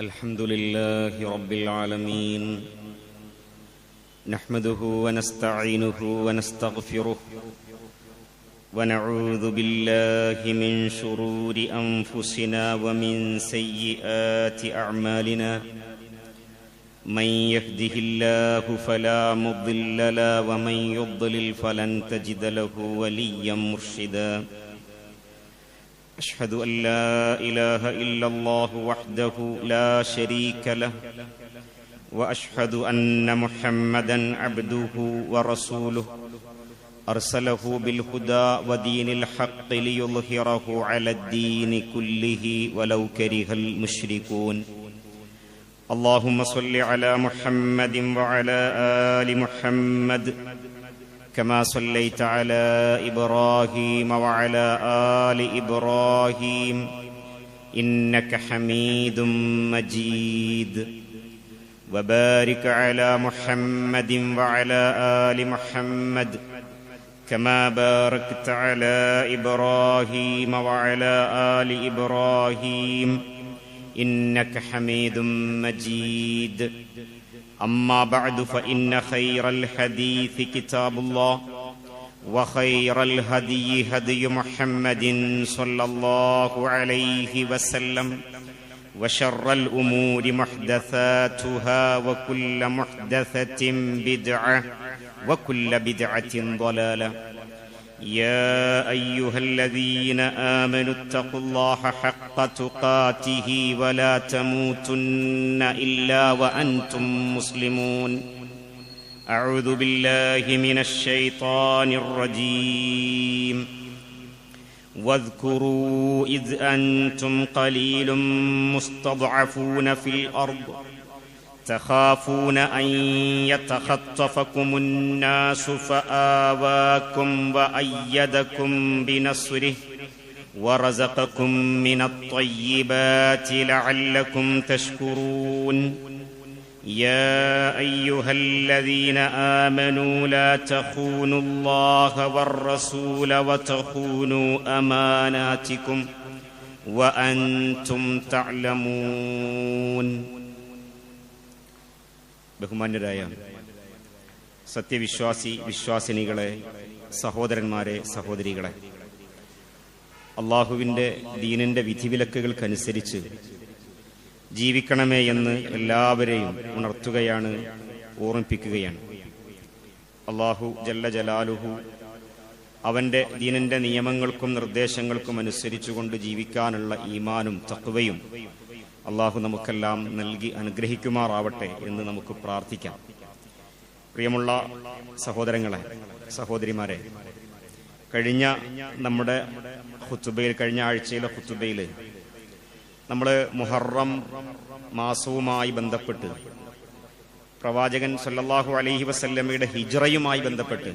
الحمد لله رب العالمين نحمده ونستعينه ونستغفره ونعوذ بالله من شرور أنفسنا ومن سيئات أعمالنا من يهده الله فلا مضل له ومن يضلل فلن تجد له وليا مرشدا أشهد أن لا إله إلا الله وحده لا شريك له وأشهد أن محمدا عبده ورسوله أرسله بالهدى ودين الحق ليظهره على الدين كله ولو كره المشركون اللهم صل على محمد وعلى آل محمد كما صليت على إبراهيم وعلى آل إبراهيم إنك حميد مجيد وبارك على محمد وعلى آل محمد كما باركت على إبراهيم وعلى آل إبراهيم إنك حميد مجيد أما بعد فإن خير الحديث كتاب الله وخير الهدي هدي محمد صلى الله عليه وسلم وشر الأمور محدثاتها وكل محدثة بدعة وكل بدعة ضلالة يا أيها الذين آمنوا اتقوا الله حق تقاته ولا تموتن إلا وأنتم مسلمون أعوذ بالله من الشيطان الرجيم واذكروا إذ أنتم قليل مستضعفون في الأرض تخافون أن يتخطفكم الناس فآواكم وأيدكم بنصره ورزقكم من الطيبات لعلكم تشكرون يا أيها الذين آمنوا لا تخونوا الله والرسول وتخونوا أماناتكم وأنتم تعلمون. ബഹുമാന്യരായ വിശ്വാസിനികളെ, സഹോദരന്മാരെ, സഹോദരികളെ, അള്ളാഹുവിൻ്റെ ദീനിൻ്റെ വിധിവിലക്കുകൾക്കനുസരിച്ച് ജീവിക്കണമേ എന്ന് എല്ലാവരെയും ഉണർത്തുകയാണ്, ഓർമ്മിപ്പിക്കുകയാണ്. അള്ളാഹു ജല്ല ജലാലുഹു അവൻ്റെ ദീനിൻ്റെ നിയമങ്ങൾക്കും നിർദ്ദേശങ്ങൾക്കും അനുസരിച്ചുകൊണ്ട് ജീവിക്കാനുള്ള ഈമാനും തഖ്വയും അള്ളാഹു നമുക്കെല്ലാം നൽകി അനുഗ്രഹിക്കുമാറാവട്ടെ എന്ന് നമുക്ക് പ്രാർത്ഥിക്കാം. പ്രിയമുള്ള സഹോദരങ്ങളെ, സഹോദരിമാരെ, കഴിഞ്ഞ നമ്മുടെ ഖുതുബയിൽ, കഴിഞ്ഞ ആഴ്ചയിലെ ഖുതുബയിൽ നമ്മൾ മുഹറം മാസവുമായി ബന്ധപ്പെട്ട് പ്രവാചകൻ സല്ലല്ലാഹു അലൈഹി വസല്ലമയുടെ ഹിജ്റയുമായി ബന്ധപ്പെട്ട്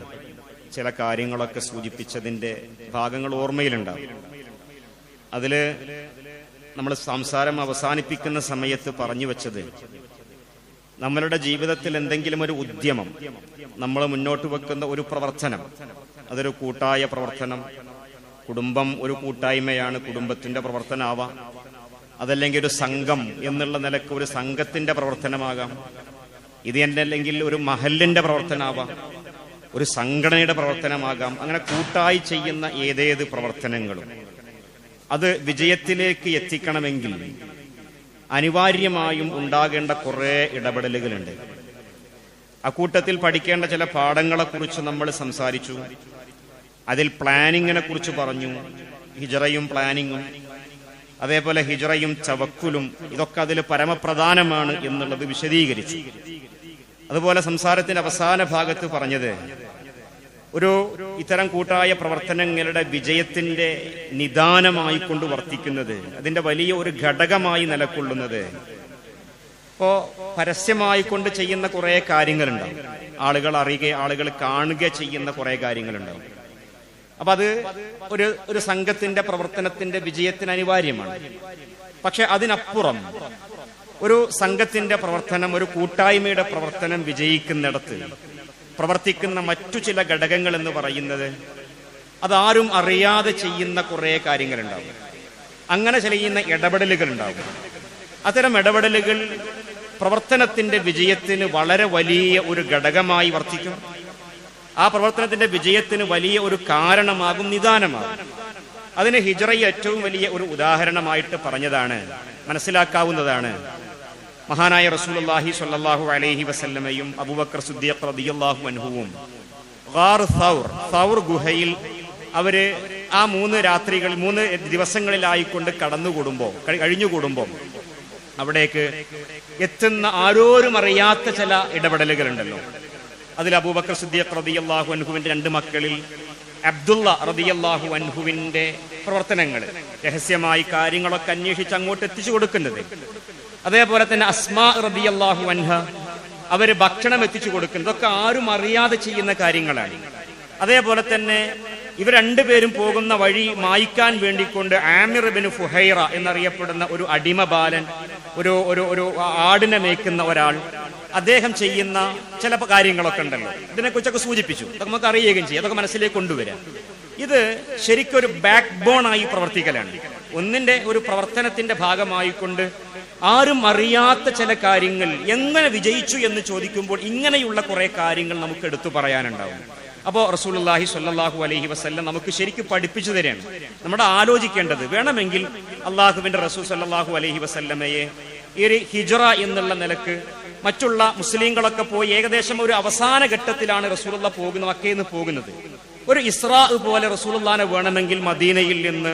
ചില കാര്യങ്ങളൊക്കെ സൂചിപ്പിച്ചതിൻ്റെ ഭാഗങ്ങൾ ഓർമ്മയിലുണ്ടാവും. അതിൽ നമ്മൾ സംസാരം അവസാനിപ്പിക്കുന്ന സമയത്ത് പറഞ്ഞു വച്ചത്, നമ്മളുടെ ജീവിതത്തിൽ എന്തെങ്കിലും ഒരു ഉദ്യമം, നമ്മൾ മുന്നോട്ട് വെക്കുന്ന ഒരു പ്രവർത്തനം, അതൊരു കൂട്ടായ പ്രവർത്തനം, കുടുംബം ഒരു കൂട്ടായ്മയാണ്, കുടുംബത്തിന്റെ പ്രവർത്തനമാവാം. അതല്ലെങ്കിൽ ഒരു സംഘം എന്നുള്ള നിലക്ക് ഒരു സംഘത്തിന്റെ പ്രവർത്തനമാകാം. ഇത് അല്ലെങ്കിൽ ഒരു മഹല്ലിന്റെ പ്രവർത്തനമാവാം, ഒരു സംഘടനയുടെ പ്രവർത്തനമാകാം. അങ്ങനെ കൂട്ടായി ചെയ്യുന്ന ഏതേത് പ്രവർത്തനങ്ങളും അത് വിജയത്തിലേക്ക് എത്തിക്കണമെങ്കിൽ അനിവാര്യമായും ഉണ്ടാകേണ്ട കുറേ ഇടപെടലുകളുണ്ട്. അക്കൂട്ടത്തിൽ പഠിക്കേണ്ട ചില പാഠങ്ങളെക്കുറിച്ച് നമ്മൾ സംസാരിച്ചു. അതിൽ പ്ലാനിങ്ങിനെ കുറിച്ച് പറഞ്ഞു. ഹിജ്റയും പ്ലാനിങ്ങും, അതേപോലെ ഹിജ്റയും തവക്കുലും, ഇതൊക്കെ അതിൽ പരമപ്രധാനമാണ് എന്നുള്ളത് വിശദീകരിച്ചു. അതുപോലെ സംസാരത്തിന്റെ അവസാന ഭാഗത്ത് പറഞ്ഞത്, ഒരു ഇത്തരം കൂട്ടായ പ്രവർത്തനങ്ങളുടെ വിജയത്തിന്റെ നിദാനമായി കൊണ്ട് വർത്തിക്കുന്നത്, അതിന്റെ വലിയ ഒരു ഘടകമായി നിലകൊള്ളുന്നത്, ഇപ്പോ പരസ്യമായി കൊണ്ട് ചെയ്യുന്ന കുറെ കാര്യങ്ങളുണ്ടാവും. ആളുകൾ അറിയുക, ആളുകൾ കാണുക ചെയ്യുന്ന കുറെ കാര്യങ്ങളുണ്ടാവും. അപ്പൊ അത് ഒരു സംഘത്തിന്റെ പ്രവർത്തനത്തിന്റെ വിജയത്തിന് അനിവാര്യമാണ്. പക്ഷെ അതിനപ്പുറം ഒരു സംഘത്തിന്റെ പ്രവർത്തനം, ഒരു കൂട്ടായ്മയുടെ പ്രവർത്തനം വിജയിക്കുന്നിടത്ത് പ്രവർത്തിക്കുന്ന മറ്റു ചില ഘടകങ്ങൾ എന്ന് പറയുന്നത്, അതാരും അറിയാതെ ചെയ്യുന്ന കുറെ കാര്യങ്ങളുണ്ടാവും. അങ്ങനെ ചെയ്യുന്ന ഇടപെടലുകൾ ഉണ്ടാവും. അത്തരം ഇടപെടലുകൾ പ്രവർത്തനത്തിന്റെ വിജയത്തിന് വളരെ വലിയ ഒരു ഘടകമായി വർത്തിക്കും. ആ പ്രവർത്തനത്തിന്റെ വിജയത്തിന് വലിയ ഒരു കാരണമാകും, നിദാനമാകും. അതിന് ഹിജ്റ ഏറ്റവും വലിയ ഒരു ഉദാഹരണമായിട്ട് പറഞ്ഞതാണ്, മനസ്സിലാക്കാവുന്നതാണ്. മഹാനായ റസൂലുള്ളാഹി സ്വല്ലല്ലാഹു അലൈഹി വസല്ലമയും അബൂബക്കർ സിദ്ദീഖ് റളിയല്ലാഹു അൻഹുവും ഗാർ സൗർ ഗുഹയിൽ അവര് ആ 3 ദിവസങ്ങളിലായിക്കൊണ്ട് കഴിഞ്ഞുകൂടുമ്പോൾ അവിടേക്ക് എത്തുന്ന ആരോരും അറിയാത്ത ചില ഇടപെടലുകളുണ്ടല്ലോ. അതിൽ അബൂബക്കർ സിദ്ദീഖ് റളിയല്ലാഹു അൻഹുവിന്റെ 2 മക്കളിൽ അബ്ദുള്ള റളിയല്ലാഹു അൻഹുവിന്റെ പ്രവർത്തനങ്ങൾ, രഹസ്യമായി കാര്യങ്ങളൊക്കെ അന്വേഷിച്ച് അങ്ങോട്ട് എത്തിച്ചു കൊടുക്കുന്നത്, അതേപോലെ തന്നെ അസ്മാ റളിയല്ലാഹു അൻഹ അവര് ഭക്ഷണം എത്തിച്ചു കൊടുക്കുന്നത്, ഇതൊക്കെ ആരും അറിയാതെ ചെയ്യുന്ന കാര്യങ്ങളാണ്. അതേപോലെ തന്നെ ഇവർ 2 പേരും പോകുന്ന വഴി മായ്ക്കാൻ വേണ്ടിക്കൊണ്ട് ആമിർ ഇബ്നു ഫുഹൈറ എന്നറിയപ്പെടുന്ന ഒരു അടിമ ബാലൻ, ഒരു ആടിനെ മേയ്ക്കുന്ന ഒരാൾ, അദ്ദേഹം ചെയ്യുന്ന ചില കാര്യങ്ങളൊക്കെ ഉണ്ടല്ലോ, ഇതിനെക്കുറിച്ചൊക്കെ സൂചിപ്പിച്ചു. അതൊക്കെ നമുക്ക് അറിയുകയും ചെയ്യും, അതൊക്കെ മനസ്സിലേക്ക് കൊണ്ടുവരാം. ഇത് ശരിക്കൊരു ബാക്ക് ബോണായി പ്രവർത്തിക്കലാണ്. ഒന്നിന്റെ ഒരു പ്രവർത്തനത്തിന്റെ ഭാഗമായിക്കൊണ്ട് ആരും അറിയാത്ത ചില കാര്യങ്ങൾ എങ്ങനെ വിജയിച്ചു എന്ന് ചോദിക്കുമ്പോൾ ഇങ്ങനെയുള്ള കുറെ കാര്യങ്ങൾ നമുക്ക് എടുത്തു പറയാനുണ്ടാവും. അപ്പോൾ റസൂലുള്ളാഹി സ്വല്ലല്ലാഹു അലൈഹി വസല്ലം നമുക്ക് ശരിക്കും പഠിപ്പിച്ചു തരാണ്. നമ്മുടെ ആലോചിക്കേണ്ടത്, വേണമെങ്കിൽ അള്ളാഹുവിന്റെ റസൂൽ സ്വല്ലല്ലാഹു അലൈഹി വസല്ലമയെ ഈ ഹിജ്റ എന്നുള്ള നിലക്ക് മറ്റുള്ള മുസ്ലിങ്ങളൊക്കെ പോയി ഏകദേശം ഒരു അവസാന ഘട്ടത്തിലാണ് റസൂലുള്ള മക്കയിൽ നിന്ന് പോകുന്നത്. ഒരു ഇസ്രാ പോലെ റസൂലുള്ളാനെ വേണമെങ്കിൽ മദീനയിൽ നിന്ന്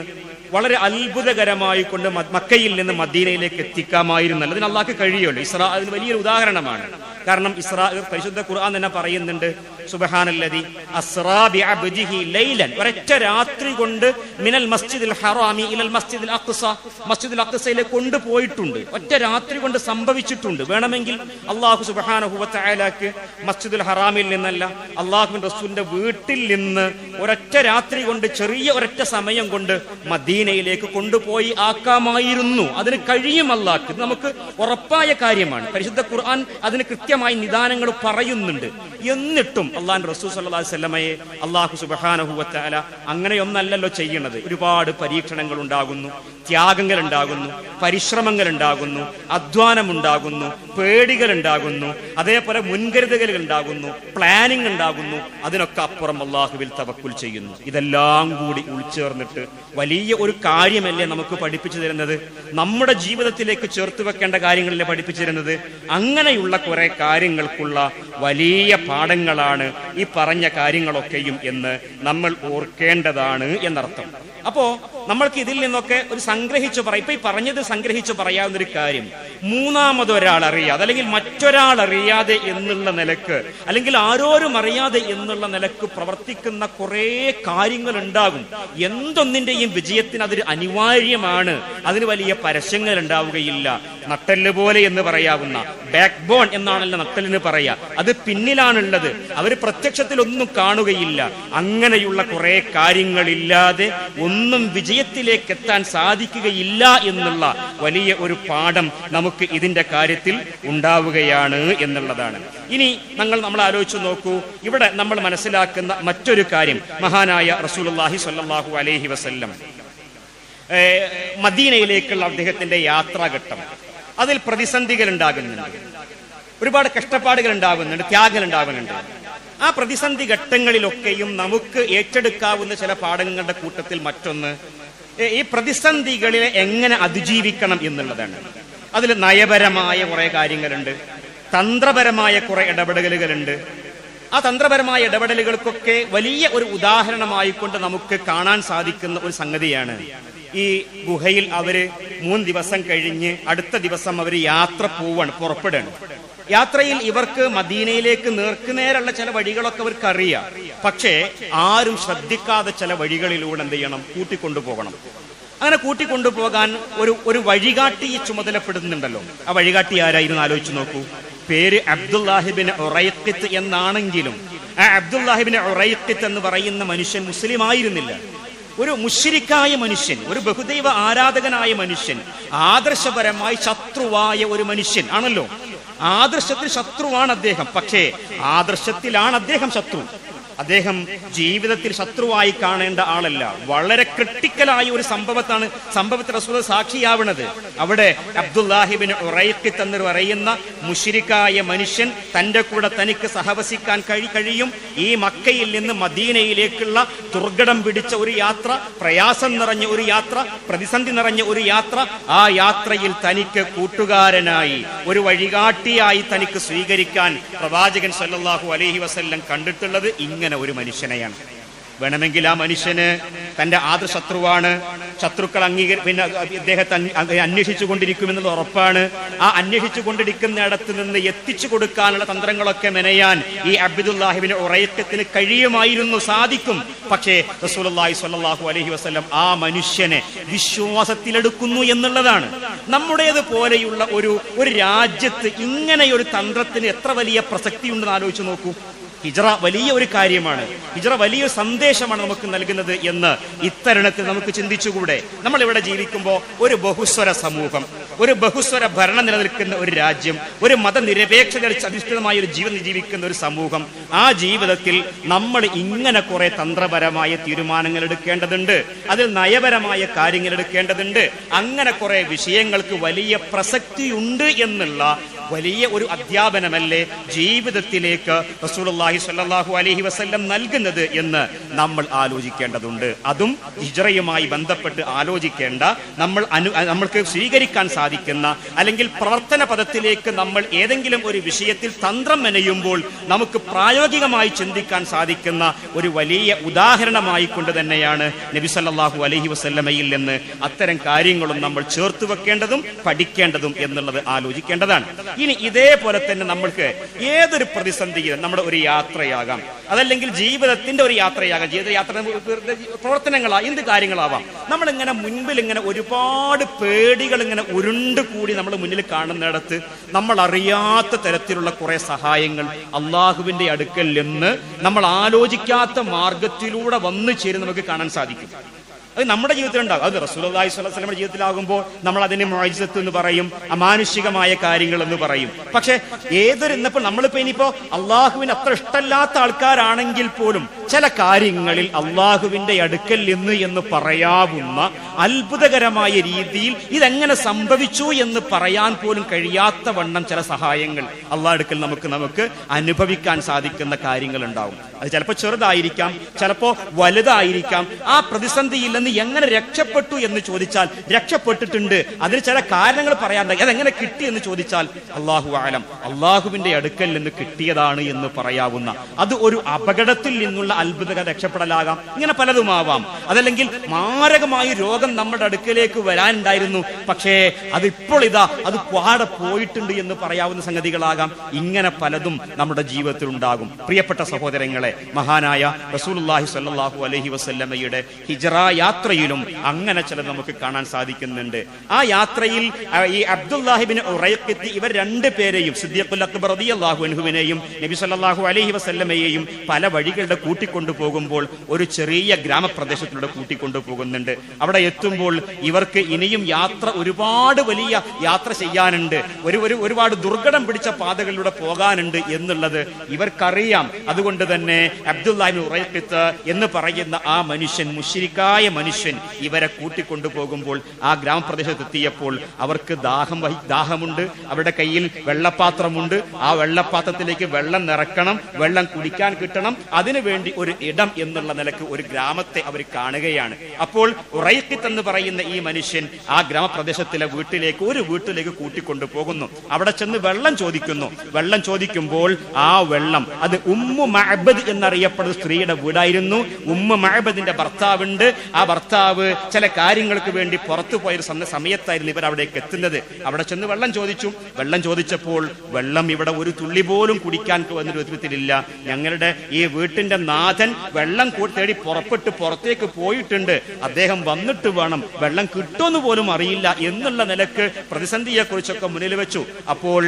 വളരെ അത്ഭുതകരമായി കൊണ്ട് മക്കയിൽ നിന്ന് മദീനയിലേക്ക് എത്തിക്കാമായിരുന്നല്ലോ. അതിന് അള്ളാഹ്ക്ക് കഴിയുമല്ലോ. ഇസ്രാ അതിന് വലിയൊരു ഉദാഹരണമാണ്. കാരണം ഇസ്രാ പരിശുദ്ധ ഖുർആൻ തന്നെ പറയുന്നുണ്ട്, സുബ്ഹാനല്ലദി അസ്റാ ബിഅബ്ദിഹി ലൈലൻ, ഒരൊറ്റ രാത്രി കൊണ്ട് മിനൽ മസ്ജിദിൽ ഹറാമി ഇലൽ മസ്ജിദിൽ അഖ്സ, മസ്ജിദുൽ അഖ്സയിലേക്ക് കൊണ്ടുപോയിട്ടുണ്ട്. ഒറ്റ രാത്രി കൊണ്ട് സംഭവിച്ചിട്ടുണ്ട്. വേണമെങ്കിൽ അല്ലാഹു സുബ്ഹാനഹു വ തആലക്ക് മസ്ജിദുൽ ഹറാമിൽ നിന്നല്ല, അല്ലാഹുവിന്റെ റസൂലിന്റെ വീട്ടിൽ നിന്ന് ഒരൊറ്റ രാത്രി കൊണ്ട്, ചെറിയ ഒരൊറ്റ സമയം കൊണ്ട് മദീനയിലേക്ക് കൊണ്ടുപോയി ആക്കാമായിരുന്നു. അതിന് കഴിയും അല്ലാഹ്ക്ക്. നമുക്ക് ഉറപ്പായ കാര്യമാണ്. പരിശുദ്ധ ഖുർആൻ അതിന് കൃത്യമായി നിദാനങ്ങൾ പറയുന്നുണ്ട്. എന്നിട്ടും അള്ളാഹുവിന്റെ റസൂൽ സ്വല്ലല്ലാഹു അലൈഹി വസല്ലമയെ അല്ലാഹു സുബ്ഹാനഹു വ തആല അങ്ങനെയൊന്നല്ലല്ലോ ചെയ്യുന്നത്. ഒരുപാട് പരീക്ഷണങ്ങൾ ഉണ്ടാകുന്നു, ത്യാഗങ്ങൾ ഉണ്ടാകുന്നു, പരിശ്രമങ്ങൾ ഉണ്ടാകുന്നു, അധ്വാനം ഉണ്ടാകുന്നു, പേടികൾ ഉണ്ടാകുന്നു, അതേപോലെ മുൻകരുതലുകൾ ഉണ്ടാകുന്നു, പ്ലാനിങ് ഉണ്ടാകുന്നു. അതിനൊക്കെ അപ്പുറം അള്ളാഹുവിൽ തവക്കുൽ ചെയ്യുന്നു. ഇതെല്ലാം കൂടി ഉൾച്ചേർന്നിട്ട് വലിയ ഒരു കാര്യമല്ലേ നമുക്ക് പഠിപ്പിച്ചു തരുന്നത്. നമ്മുടെ ജീവിതത്തിലേക്ക് ചേർത്ത് വെക്കേണ്ട കാര്യങ്ങളല്ലേ പഠിപ്പിച്ചു തരുന്നത്. അങ്ങനെയുള്ള കുറെ കാര്യങ്ങൾക്കുള്ള വലിയ പാഠങ്ങളാണ് ഈ പറഞ്ഞ കാര്യങ്ങളൊക്കെയും എന്ന് നമ്മൾ ഓർക്കേണ്ടതാണ് എന്നർത്ഥം. അപ്പോ നമ്മൾക്ക് ഇതിൽ നിന്നൊക്കെ ഒരു സംഗ്രഹിച്ചു പറയാം. ഇപ്പൊ ഈ പറഞ്ഞത് സംഗ്രഹിച്ചു പറയാവുന്ന ഒരു കാര്യം, മൂന്നാമതൊരാൾ അറിയാതെ അല്ലെങ്കിൽ മറ്റൊരാൾ അറിയാതെ എന്നുള്ള നിലക്ക്, അല്ലെങ്കിൽ ആരോരും അറിയാതെ എന്നുള്ള നിലക്ക് പ്രവർത്തിക്കുന്ന കുറെ കാര്യങ്ങൾ ഉണ്ടാകും. എന്തൊന്നിന്റെയും വിജയത്തിന് അതൊരു അനിവാര്യമാണ്. അതിന് വലിയ പരസ്യങ്ങൾ ഉണ്ടാവുകയില്ല. നട്ടെല്ല് പോലെ എന്ന് പറയാവുന്ന ബാക്ക് ബോൺ എന്നാണല്ലോ നട്ടെല്ലിന് പറയാ, അത് പിന്നിലാണുള്ളത്. അവര് പ്രത്യക്ഷത്തിൽ ഒന്നും കാണുകയില്ല. അങ്ങനെയുള്ള കുറെ കാര്യങ്ങളില്ലാതെ ഒന്നും വിജയത്തിലേക്ക് എത്താൻ സാധിക്കുകയില്ല എന്നുള്ള വലിയ ഒരു പാഠം നമുക്ക് ഇതിന്റെ കാര്യത്തിൽ ഉണ്ടാവുകയാണ് എന്നുള്ളതാണ്. ഇനി നമ്മൾ ആലോചിച്ചു നോക്കൂ. ഇവിടെ നമ്മൾ മനസ്സിലാക്കുന്ന മറ്റൊരു കാര്യം, മഹാനായ റസൂലുള്ളാഹി സ്വല്ലല്ലാഹു അലൈഹി വസല്ലം മദീനയിലേക്കുള്ള അദ്ദേഹത്തിന്റെ യാത്രാഘട്ടം, അതിൽ പ്രതിസന്ധികൾ ഉണ്ടാകുന്നുണ്ട്, ഒരുപാട് കഷ്ടപ്പാടുകൾ ഉണ്ടാകുന്നുണ്ട്, ത്യാഗങ്ങൾ ഉണ്ടാകുന്നുണ്ട്. ആ പ്രതിസന്ധി ഘട്ടങ്ങളിലൊക്കെയും നമുക്ക് ഏറ്റെടുക്കാവുന്ന ചില പാഠങ്ങളുടെ കൂട്ടത്തിൽ മറ്റൊന്ന് ഈ പ്രതിസന്ധികളെ എങ്ങനെ അതിജീവിക്കണം എന്നുള്ളതാണ്. അതിൽ നയപരമായ കുറെ കാര്യങ്ങളുണ്ട്, തന്ത്രപരമായ കുറെ ഇടപെടലുകളുണ്ട്. ആ തന്ത്രപരമായ ഇടപെടലുകൾക്കൊക്കെ വലിയ ഒരു ഉദാഹരണമായിക്കൊണ്ട് നമുക്ക് കാണാൻ സാധിക്കുന്ന ഒരു സംഗതിയാണ് ഈ ഗുഹയിൽ അവര് 3 ദിവസം കഴിഞ്ഞ് അടുത്ത ദിവസം അവർ യാത്ര പുറപ്പെടുകയാണ്. യാത്രയിൽ ഇവർക്ക് മദീനയിലേക്ക് നേർക്കുനേരുള്ള ചില വഴികളൊക്കെ അവർക്ക് അറിയാം. പക്ഷേ ആരും ശ്രദ്ധിക്കാതെ ചില വഴികളിലൂടെ എന്ത് ചെയ്യണം, കൂട്ടിക്കൊണ്ടുപോകണം. അങ്ങനെ കൂട്ടിക്കൊണ്ടുപോകാൻ ഒരു വഴികാട്ടി ചുമതലപ്പെടുന്നുണ്ടല്ലോ. ആ വഴികാട്ടി ആരായിരുന്നു ആലോചിച്ച് നോക്കൂ. പേര് അബ്ദുല്ലാഹിബിൻ ഉറൈഖിത്ത് എന്നാണെങ്കിലും ആ അബ്ദുല്ലാഹിബിൻ ഉറൈഖിത്ത് എന്ന് പറയുന്ന മനുഷ്യൻ മുസ്ലിം ആയിരുന്നില്ല. ഒരു മുശ്രിക്കായ മനുഷ്യൻ, ഒരു ബഹുദൈവ ആരാധകനായ മനുഷ്യൻ, ആദർശപരമായി ശത്രുവായ ഒരു മനുഷ്യൻ ആണല്ലോ. ആദർശത്തിൽ ശത്രുവാണ് അദ്ദേഹം. പക്ഷേ ആദർശത്തിലാണ് അദ്ദേഹം ശത്രു. അദ്ദേഹം ജീവിതത്തിൽ ശത്രുവായി കാണേണ്ട ആളല്ല. വളരെ ക്രിട്ടിക്കലായ ഒരു സംഭവത്തിൽ റസൂൽ സാക്ഷിയാവുന്നത്. അവിടെ അബ്ദുല്ലാഹിബിൻ ഉറൈഖിത്ത് എന്ന് പറയുന്ന മുശ്രിക്കായ മനുഷ്യൻ തന്റെ കൂടെ തനിക്ക് സഹവസിക്കാൻ കഴിയും. ഈ മക്കയിൽ നിന്ന് മദീനയിലേക്കുള്ള ദുർഘടം പിടിച്ച ഒരു യാത്ര, പ്രയാസം നിറഞ്ഞ ഒരു യാത്ര, പ്രതിസന്ധി നിറഞ്ഞ ഒരു യാത്ര. ആ യാത്രയിൽ തനിക്ക് കൂട്ടുകാരനായി, ഒരു വഴികാട്ടിയായി തനിക്ക് സ്വീകരിക്കാൻ പ്രവാചകൻ സല്ലല്ലാഹു അലൈഹി വസല്ലം കണ്ടിട്ടുള്ളത് ഇങ്ങനെ ഒരു മനുഷ്യനെയാണ്. വേണമെങ്കിൽ ആ മനുഷ്യന് തന്റെ ആദ്യ ശത്രുവാണ്, ശത്രുക്കൾ പിന്നെ ഇദ്ദേഹത്തെ അന്വേഷിച്ചു കൊണ്ടിരിക്കുമെന്നുള്ള ഉറപ്പാണ്. ആ അന്വേഷിച്ചു കൊണ്ടിരിക്കുന്നിടത്ത് നിന്ന് എത്തിച്ചു കൊടുക്കാനുള്ള തന്ത്രങ്ങളൊക്കെ മെനയാൻ ഈ അബ്ദുല്ലാഹിബ്നു ഉറൈഖത്തിന് കഴിയുമായിരുന്നു, സാധിക്കും. പക്ഷേ റസൂലുള്ളാഹി സ്വല്ലല്ലാഹു അലൈഹി വസല്ലം ആ മനുഷ്യനെ വിശ്വാസത്തിലെടുക്കുന്നു എന്നുള്ളതാണ്. നമ്മുടേത് പോലെയുള്ള ഒരു രാജ്യത്ത് ഇങ്ങനെയൊരു തന്ത്രത്തിന് എത്ര വലിയ പ്രസക്തി ഉണ്ടെന്ന് ആലോചിച്ച് നോക്കൂ. ഹിജ്റ വലിയ ഒരു കാര്യമാണ്, ഹിജ്റ വലിയൊരു സന്ദേശമാണ് നമുക്ക് നൽകുന്നത് എന്ന് ഇത്തരുണത്തിൽ നമുക്ക് ചിന്തിച്ചുകൂടെ? നമ്മൾ ഇവിടെ ജീവിക്കുമ്പോൾ ഒരു ബഹുസ്വര സമൂഹം, ഒരു ബഹുസ്വര ഭരണം നിലനിൽക്കുന്ന ഒരു രാജ്യം, ഒരു മതനിരപേക്ഷത അധിഷ്ഠിതമായ ഒരു ജീവിതം ജീവിക്കുന്ന ഒരു സമൂഹം, ആ ജീവിതത്തിൽ നമ്മൾ ഇങ്ങനെ കുറെ തന്ത്രപരമായ തീരുമാനങ്ങൾ എടുക്കേണ്ടതുണ്ട്, അതിൽ നയപരമായ കാര്യങ്ങൾ എടുക്കേണ്ടതുണ്ട്. അങ്ങനെ കുറെ വിഷയങ്ങൾക്ക് വലിയ പ്രസക്തിയുണ്ട് എന്നുള്ള വലിയ ഒരു അധ്യാപനമല്ലേ ജീവിതത്തിലേക്ക് റസൂലുള്ളാഹി സ്വല്ലല്ലാഹു അലൈഹി വസല്ലം നൽകുന്നത് എന്ന് നമ്മൾ ആലോചിക്കേണ്ടതുണ്ട്. അതും ഹിജ്റയുമായി ബന്ധപ്പെട്ട് ആലോചിക്കേണ്ട, നമ്മൾക്ക് സ്വീകരിക്കാൻ സാധിക്കുന്ന, അല്ലെങ്കിൽ പ്രവർത്തന പദത്തിലേക്ക് നമ്മൾ ഏതെങ്കിലും ഒരു വിഷയത്തിൽ തന്ത്രം മെനയുമ്പോൾ നമുക്ക് പ്രായോഗികമായി ചിന്തിക്കാൻ സാധിക്കുന്ന ഒരു വലിയ ഉദാഹരണമായി കൊണ്ട് തന്നെയാണ് നബി സല്ലല്ലാഹു അലൈഹി വസല്ലമയിൽ നിന്ന് അത്തരം കാര്യങ്ങളും നമ്മൾ ചേർത്ത് വെക്കേണ്ടതും പഠിക്കേണ്ടതും എന്നുള്ളത് ആലോചിക്കേണ്ടതാണ്. ഇനി ഇതേപോലെ തന്നെ നമ്മൾക്ക് ഏതൊരു പ്രതിസന്ധിയും നമ്മുടെ ഒരു യാത്രയാകാം, അതല്ലെങ്കിൽ ജീവിതത്തിന്റെ ഒരു യാത്രയാകാം, ജീവിതയാത്ര പ്രവർത്തനങ്ങളാ എന്ത് കാര്യങ്ങളാവാം. നമ്മളിങ്ങനെ മുൻപിൽ ഇങ്ങനെ ഒരുപാട് പേടികൾ ഇങ്ങനെ ഉരുണ്ട് കൂടി നമ്മൾ മുന്നിൽ കാണുന്നിടത്ത് നമ്മൾ അറിയാത്ത തരത്തിലുള്ള കുറെ സഹായങ്ങൾ അള്ളാഹുവിന്റെ അടുക്കൽ നിന്ന് നമ്മൾ ആലോചിക്കാത്ത മാർഗത്തിലൂടെ വന്നു ചേരും നമുക്ക് കാണാൻ സാധിക്കും. അത് നമ്മുടെ ജീവിതത്തിലുണ്ടാകും. അത് റസൂലുള്ളാഹി സ്വല്ലല്ലാഹു അലൈഹി വസല്ലമയുടെ ജീവിതത്തിലാകുമ്പോൾ നമ്മൾ അതിനെ മുഅ്ജിസത്ത് എന്ന് പറയും, അമാനുഷികമായ കാര്യങ്ങൾ എന്ന് പറയും. പക്ഷെ ഇന്നിപ്പോൾ നമ്മളിപ്പോ ഇനിയിപ്പോ അള്ളാഹുവിന് അത്ര ഇഷ്ടമല്ലാത്ത ആൾക്കാരാണെങ്കിൽ പോലും ചില കാര്യങ്ങളിൽ അള്ളാഹുവിന്റെ അടുക്കൽ എന്ന് പറയാവുന്ന അത്ഭുതകരമായ രീതിയിൽ ഇതെങ്ങനെ സംഭവിച്ചു എന്ന് പറയാൻ പോലും കഴിയാത്ത വണ്ണം ചില സഹായങ്ങൾ അള്ളാഹുവിന്റെ അടുക്കൽ നമുക്ക് അനുഭവിക്കാൻ സാധിക്കുന്ന കാര്യങ്ങൾ ഉണ്ടാവും. അത് ചിലപ്പോൾ ചെറുതായിരിക്കാം, ചിലപ്പോ വലുതായിരിക്കാം. ആ പ്രതിസന്ധിയിൽ നിന്ന് എങ്ങനെ രക്ഷപ്പെട്ടു എന്ന് ചോദിച്ചാൽ രക്ഷപ്പെട്ടിട്ടുണ്ട്. അതിന് ചില കാരണങ്ങൾ പറയാറുണ്ട്. അതെങ്ങനെ കിട്ടി എന്ന് ചോദിച്ചാൽ അല്ലാഹു അഅലം, അള്ളാഹുവിന്റെ അടുക്കൽ നിന്ന് കിട്ടിയതാണ് എന്ന് പറയാവുന്ന, അത് ഒരു അപകടത്തിൽ നിന്നുള്ള അത്ഭുത രക്ഷപ്പെടലാകാം, ഇങ്ങനെ പലതുമാവാം. അതല്ലെങ്കിൽ മാരകമായ രോഗം നമ്മുടെ അടുക്കലേക്ക് വരാനുണ്ടായിരുന്നു, പക്ഷേ അതിപ്പോൾ അത് പാടെ പോയിട്ടുണ്ട് എന്ന് പറയാവുന്ന സംഗതികളാകാം. ഇങ്ങനെ പലതും നമ്മുടെ ജീവിതത്തിൽ ഉണ്ടാകും. പ്രിയപ്പെട്ട സഹോദരങ്ങളെ, മഹാനായ റസൂലുള്ളാഹി സ്വല്ലല്ലാഹു അലൈഹി വസല്ലമയുടെ ഹിജ്റ യാത്രയിലും അങ്ങനെ ചിലത് നമുക്ക് കാണാൻ സാധിക്കുന്നുണ്ട്. ആ യാത്രയിൽ ഈ അബ്ദുല്ലാഹിബ്നു ഉറൈഖിത്ത് ഇവർ രണ്ടുപേരെയും, സിദ്ദീഖുൽ അക്ബർ റളിയല്ലാഹു അൻഹുവിനെയും നബി സല്ലല്ലാഹു അലൈഹി വസല്ലമയെയും പല വഴികളുടെ കൂട്ടിക്കൊണ്ടു പോകുമ്പോൾ ഒരു ചെറിയ ഗ്രാമപ്രദേശത്തിലൂടെ കൂട്ടിക്കൊണ്ടു പോകുന്നുണ്ട്. അവിടെ എത്തുമ്പോൾ ഇവർക്ക് ഇനിയും ഒരുപാട് വലിയ യാത്ര ചെയ്യാനുണ്ട്, ഒരുപാട് ദുർഘടം പിടിച്ച പാതകളിലൂടെ പോകാനുണ്ട് എന്നുള്ളത് ഇവർക്കറിയാം. അതുകൊണ്ട് തന്നെ അബ്ദുല്ലാഹിബ്നു ഉറൈഖിത്ത് എന്ന് പറയുന്ന ആ മനുഷ്യൻ, മുശ്രിക്കായ മനുഷ്യൻ, ഇവരെ കൂട്ടിക്കൊണ്ടു പോകുമ്പോൾ ആ ഗ്രാമപ്രദേശത്തെത്തിയപ്പോൾ അവർക്ക് ദാഹമുണ്ട്. അവരുടെ കയ്യിൽ വെള്ളപ്പാത്രമുണ്ട്. ആ വെള്ളപ്പാത്രത്തിലേക്ക് വെള്ളം നിറക്കണം, വെള്ളം കുടിക്കാൻ കിട്ടണം. അതിനുവേണ്ടി ഒരു ഇടം എന്നുള്ള നിലക്ക് ഒരു ഗ്രാമത്തെ അവർ കാണുകയാണ്. അപ്പോൾ ഉറൈഖിത്ത് എന്ന് പറയുന്ന ഈ മനുഷ്യൻ ആ ഗ്രാമപ്രദേശത്തിലെ ഒരു വീട്ടിലേക്ക് കൂട്ടിക്കൊണ്ടു പോകുന്നു. അവിടെ ചെന്ന് വെള്ളം ചോദിക്കുന്നു. വെള്ളം ചോദിക്കുമ്പോൾ ആ വെള്ളം അത് ഉമ്മു മഅബദ് എന്നറിയപ്പെടുന്ന സ്ത്രീയുടെ വീടായിരുന്നു. ഉമ്മു മഅബദിന്റെ ഭർത്താവുണ്ട്. ആ ഭർത്താവ് ചില കാര്യങ്ങൾക്ക് വേണ്ടി പുറത്തു പോയൊരു സമയത്തായിരുന്നു ഇവർ അവിടേക്ക് എത്തുന്നത്. അവിടെ ചെന്ന് വെള്ളം ചോദിച്ചു. വെള്ളം ചോദിച്ചപ്പോൾ വെള്ളം ഇവിടെ ഒരു തുള്ളി പോലും കുടിക്കാൻ വന്നൊരു വിധത്തിലില്ല. ഞങ്ങളുടെ ഈ വീട്ടിന്റെ നാഥൻ വെള്ളം തേടി പുറത്തേക്ക് പോയിട്ടുണ്ട്, അദ്ദേഹം വന്നിട്ട് വേണം, വെള്ളം കിട്ടുമെന്ന് പോലും അറിയില്ല എന്നുള്ള നിലക്ക് പ്രതിസന്ധിയെ കുറിച്ചൊക്കെ മുന്നിൽ വെച്ചു. അപ്പോൾ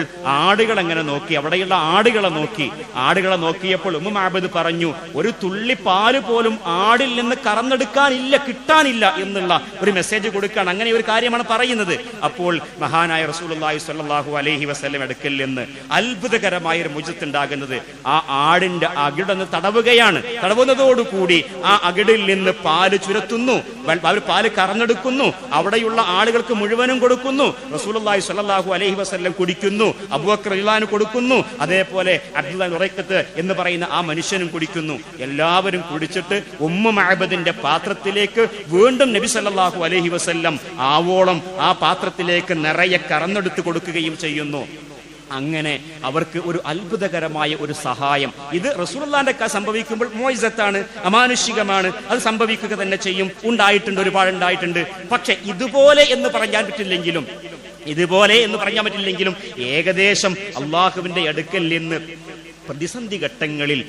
ആടുകൾ എങ്ങനെ നോക്കി, അവിടെയുള്ള ആടുകളെ നോക്കിയപ്പോൾ ഉമ്മു മഅബദ് പറഞ്ഞു, ഒരു തുള്ളി പാല് പോലും ആടിൽ നിന്ന് കറന്നെടുക്കാനില്ല, കിട്ടാനില്ല എന്നുള്ള ഒരു മെസ്സേജ് കൊടുക്കുകയാണ്. അങ്ങനെ ഒരു കാര്യമാണ് പറയുന്നത്. അപ്പോൾ മഹാനായ റസൂലുള്ളാഹി സ്വല്ലല്ലാഹു അലൈഹി വസല്ലം അടുക്കൽ നിന്ന് അത്ഭുതകരമായ ഒരു മുഅ്ജിസത്ത് ഉണ്ടാകുന്നത്, ആ ആടിന്റെ അകിടൊന്ന് തടവുകയാണ്. തടവുന്നതോടുകൂടി ആ അകിടിൽ നിന്ന് പാല് ചുരത്തുന്നു, അവർ പാല് കറന്നെടുക്കുന്നു, അവിടെയുള്ള ആളുകൾക്ക് മുഴുവനും കൊടുക്കുന്നു. റസൂലുള്ളാഹി സ്വല്ലല്ലാഹു അലൈഹി വസല്ലം കുടിക്കുന്നു, അബൂബക്കർ റളിയല്ലാഹു അൻഹു കൊടുക്കുന്നു, അതേപോലെ അബ്ദുല്ലാഹ് ഉറൈഖത്ത് എന്ന് പറയുന്ന ആ മനുഷ്യനും കുടിക്കുന്നു. എല്ലാവരും കുടിച്ചിട്ട് ഉമ്മു മഅബദിന്റെ പാത്രത്തിലേക്ക് വീണ്ടും നബി സല്ലല്ലാഹു അലൈഹി വസല്ലം ആവോളം ആ പാത്രത്തിലേക്ക് നിറയെ കറന്നെടുത്ത് കൊടുക്കുകയും ചെയ്യുന്നു. അങ്ങനെ അവർക്ക് ഒരു അത്ഭുതകരമായ ഒരു സഹായം. ഇത് റസൂലുള്ളാഹിന്റെ സംഭവിക്കുമ്പോൾ മുഅ്ജിസത്താണ്, അമാനുഷികമാണ്. അത് സംഭവിക്കുക തന്നെ ചെയ്യും. ഉണ്ടായിട്ടുണ്ട്, ഒരുപാട് ഉണ്ടായിട്ടുണ്ട്. പക്ഷെ ഇതുപോലെ എന്ന് പറയാൻ പറ്റില്ലെങ്കിലും ഏകദേശം അള്ളാഹുവിന്റെ അടുക്കൽ നിന്ന് പ്രതിസന്ധി ഘട്ടങ്ങളിൽ